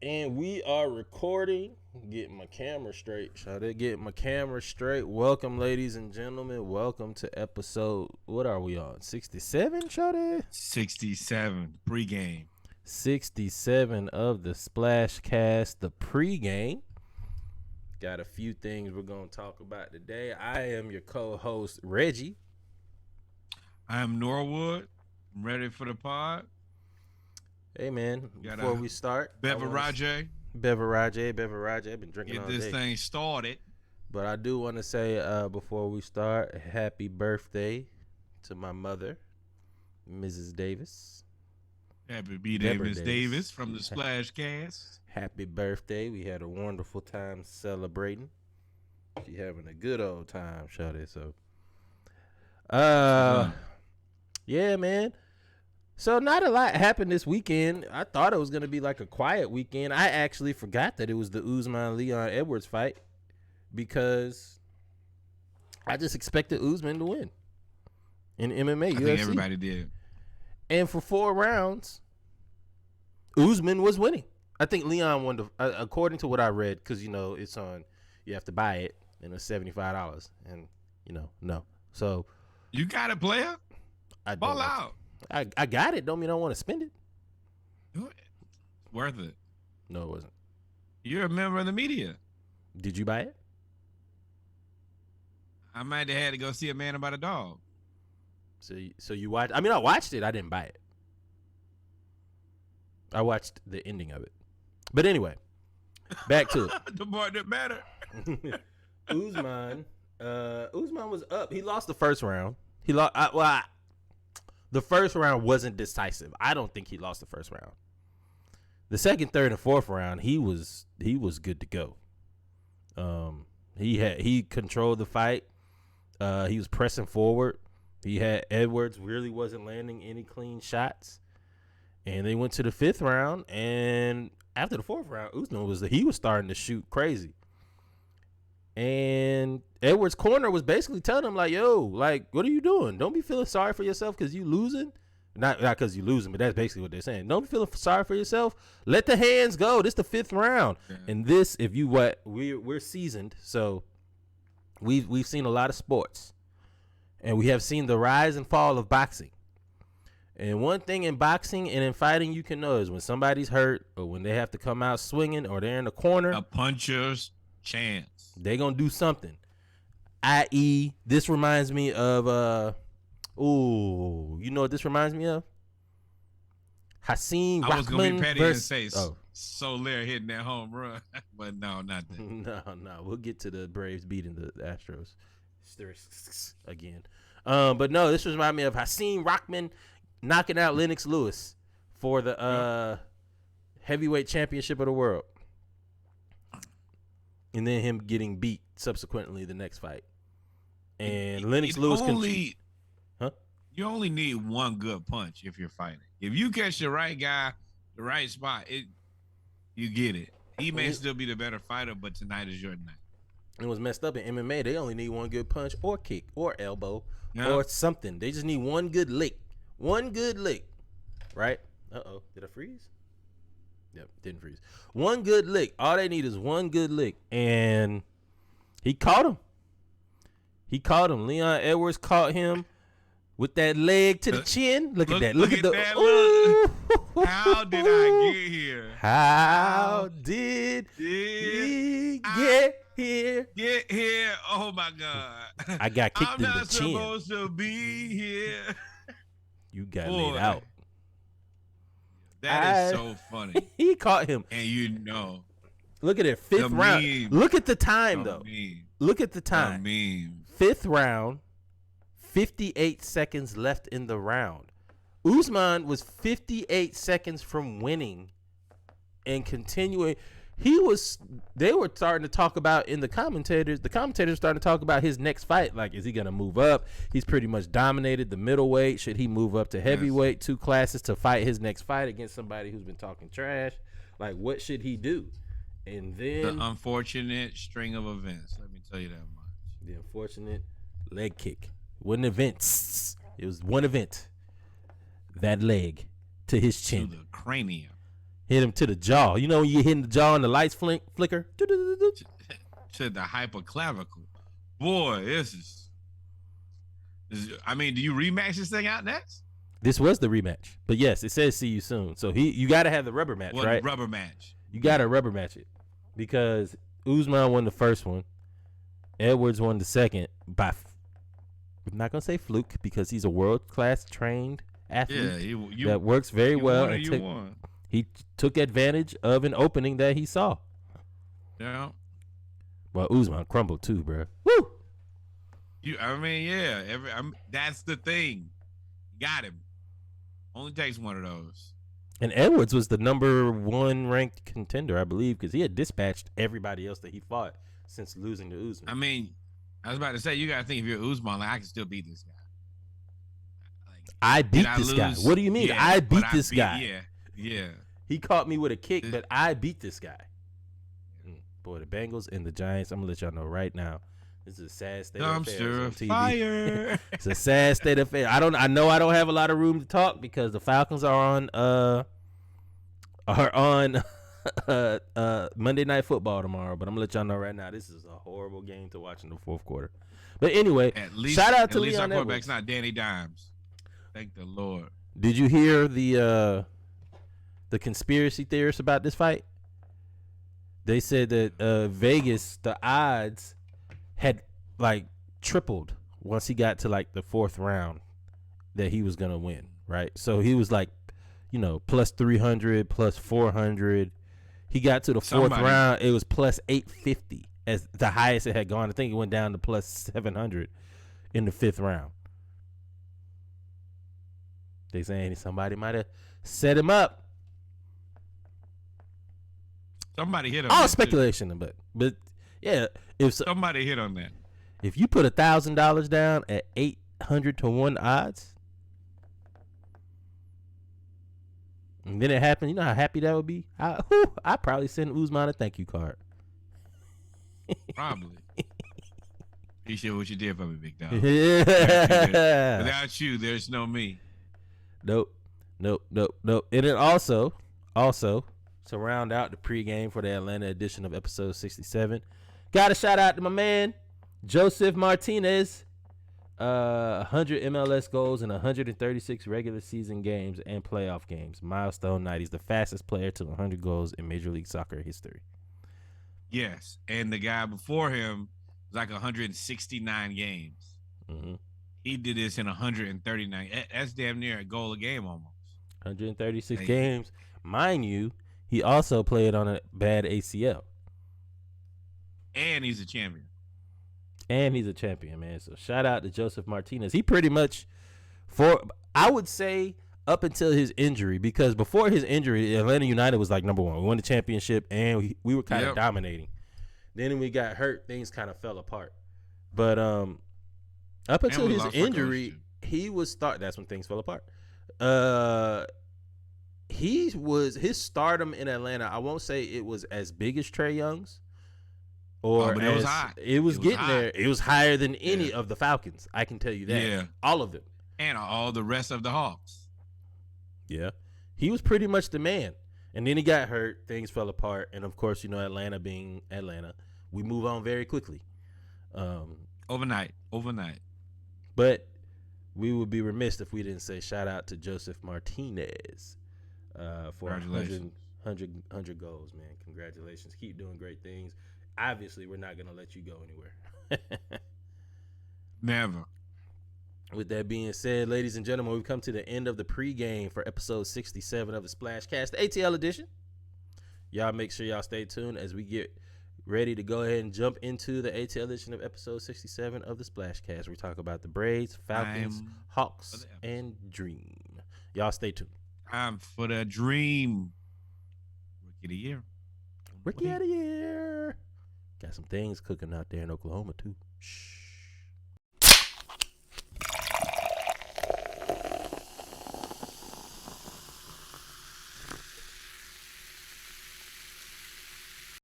And we are recording. Getting my camera straight. Shall I get my camera straight? Welcome, ladies and gentlemen. Welcome to episode. What are we on? 67, Shawty? 67 pregame. 67 of the Splash Cast, the pregame. Got a few things we're going to talk about today. I am your co-host, Reggie. I am Norwood. I'm ready for the pod. Hey, man, before we start. Beverage. I've been drinking all day. Get this thing started. But I do want to say before we start, happy birthday to my mother, Mrs. Davis. Happy birthday, Miss Davis from the Splash Cast. Happy birthday. We had a wonderful time celebrating. She having a good old time, shawty. So, yeah, man. So not a lot happened this weekend. I thought it was going to be like a quiet weekend. I actually forgot that it was the Usman-Leon Edwards fight because I just expected Usman to win in MMA. I think everybody did. And for 4 rounds, Usman was winning. I think Leon won, according to what I read, because, you know, it's on, you have to buy it, and it's $75. And, you know, no. So. You got it, player? Ball out. I got it. Don't mean I want to spend it. Worth it. No, it wasn't. You're a member of the media. Did you buy it? I might have had to go see a man about a dog. So you watched? I mean, I watched it. I didn't buy it. I watched the ending of it. But anyway, back to it. The part that matter. Usman was up. He lost the first round. The first round wasn't decisive. I don't think he lost the first round. The second, third, and fourth round, he was good to go. He controlled the fight. He was pressing forward. He had Edwards really wasn't landing any clean shots. And they went to the fifth round, and after the fourth round, Usman was starting to shoot crazy. And Edwards' corner was basically telling him, like, yo, like, what are you doing? Don't be feeling sorry for yourself because you losing. Not because you losing, but that's basically what they're saying. Don't be feeling sorry for yourself. Let the hands go. This is the fifth round. Yeah. And this, we're seasoned, so we've seen a lot of sports. And we have seen the rise and fall of boxing. And one thing in boxing and in fighting you can know is when somebody's hurt or when they have to come out swinging or they're in the corner. A puncher's chance. They're going to do something. I.e., this reminds me of, you know what this reminds me of? Hakeem Rockman. I was going to be petty and say Soler hitting that home run. But no, not that. No. We'll get to the Braves beating the Astros again. But no, this reminds me of Hakeem Rockman knocking out Lennox Lewis for the heavyweight championship of the world. And then him getting beat subsequently the next fight. And Lennox Lewis You only need one good punch if you're fighting. If you catch the right guy, the right spot, you get it. He may still be the better fighter, but tonight is your night. It was messed up in MMA. They only need one good punch or kick or elbow or something. They just need one good lick. One good lick. Right? Uh-oh. Did I freeze? Yep, didn't freeze. One good lick. All they need is one good lick. And he caught him. Leon Edwards caught him with that leg to the chin. Look at that. Look at that. How did I get here? How did he get here? Get here. Oh, my God. I got kicked in the chin. I'm not supposed to be here. You got laid out. That is so funny. He caught him. And you know. Look at it. Fifth round. Look at the time, though. Look at the time. Fifth round, 58 seconds left in the round. Usman was 58 seconds from winning and continuing. They were starting to talk about in the commentators starting to talk about his next fight. Like, is he going to move up? He's pretty much dominated the middleweight. Should he move up to heavyweight, yes, 2 classes to fight his next fight against somebody who's been talking trash? Like, what should he do? And then the unfortunate string of events. Let me tell you that much. The unfortunate leg kick. Wasn't events. It was one event. That leg to his chin. To the cranium. Hit him to the jaw. You know when you hitting the jaw and the lights flicker? To the hyperclavicle. Boy, this is. I mean, do you rematch this thing out next? This was the rematch. But yes, it says see you soon. So you got to have the rubber match, right? Rubber match. You got to rubber match it. Because Usman won the first one. Edwards won the second by, I'm not going to say fluke because he's a world-class trained athlete that works very well. And he took advantage of an opening that he saw. Yeah. Well, Usman crumbled too, bro. Woo! That's the thing. Got him. Only takes one of those. And Edwards was the number 1 ranked contender, I believe, because he had dispatched everybody else that he fought since losing to Usman. I mean, I was about to say, you got to think if you're Usman, like, I can still beat this guy. Like, I beat this guy. What do you mean? Yeah, I beat this guy. Yeah. He caught me with a kick, but I beat this guy. Boy, the Bengals and the Giants, I'm going to let y'all know right now. This is a sad state of affairs on TV. Fire. It's a sad state of affairs. I know I don't have a lot of room to talk because the Falcons are on Monday Night Football tomorrow, but I'm gonna let y'all know right now this is a horrible game to watch in the fourth quarter. But anyway, shout out to Leon Edwards. At least our quarterback's not Danny Dimes. Thank the Lord. Did you hear the conspiracy theorists about this fight? They said that Vegas, the odds had like tripled once he got to like the fourth round that he was gonna win, right? So he was like, plus 300, plus 400. He got to the fourth round, it was plus 850 as the highest it had gone. I think it went down to plus 700 in the fifth round. They saying somebody might have set him up. Somebody hit him. All speculation, but yeah, if somebody hit on that. If you put $1,000 down at 800 to 1 odds, and then it happened, you know how happy that would be? I'd probably send Usman a thank you card. Probably. Appreciate what you did for me, big dog. Yeah. Without you, there's no me. Nope. And then also to round out the pregame for the Atlanta edition of episode 67, got a shout out to my man Joseph Martinez. 100 MLS goals in 136 regular season games and playoff games. Milestone night. He's the fastest player to 100 goals in Major League Soccer history. Yes, and the guy before him was like 169 games. Mm-hmm. He did this in 139. That's damn near a goal a game almost. 136 games. Mind you, he also played on a bad ACL. And he's a champion. Man. So shout out to Joseph Martinez. He pretty much, I would say, up until his injury, because before his injury, Atlanta United was like number 1. We won the championship, and we were kind of dominating. Then when we got hurt, things kind of fell apart. But up until his injury, he was that's when things fell apart. His stardom in Atlanta, I won't say it was as big as Trae Young's. But it was high. It was getting there. It was higher than any of the Falcons. I can tell you that. Yeah. All of them. And all the rest of the Hawks. Yeah. He was pretty much the man. And then he got hurt. Things fell apart. And, of course, Atlanta being Atlanta, we move on very quickly. Overnight. But we would be remiss if we didn't say shout out to Joseph Martinez for 100 goals, man. Congratulations. Keep doing great things. Obviously, we're not going to let you go anywhere. Never. With that being said, ladies and gentlemen, we've come to the end of the pregame for episode 67 of the Splashcast, the ATL edition. Y'all make sure y'all stay tuned as we get ready to go ahead and jump into the ATL edition of episode 67 of the Splashcast. We talk about the Braves, Falcons, Hawks, and Dream. Y'all stay tuned. Time for the Dream. Rookie of the Year. Rookie of the Year. Got some things cooking out there in Oklahoma, too. Shh.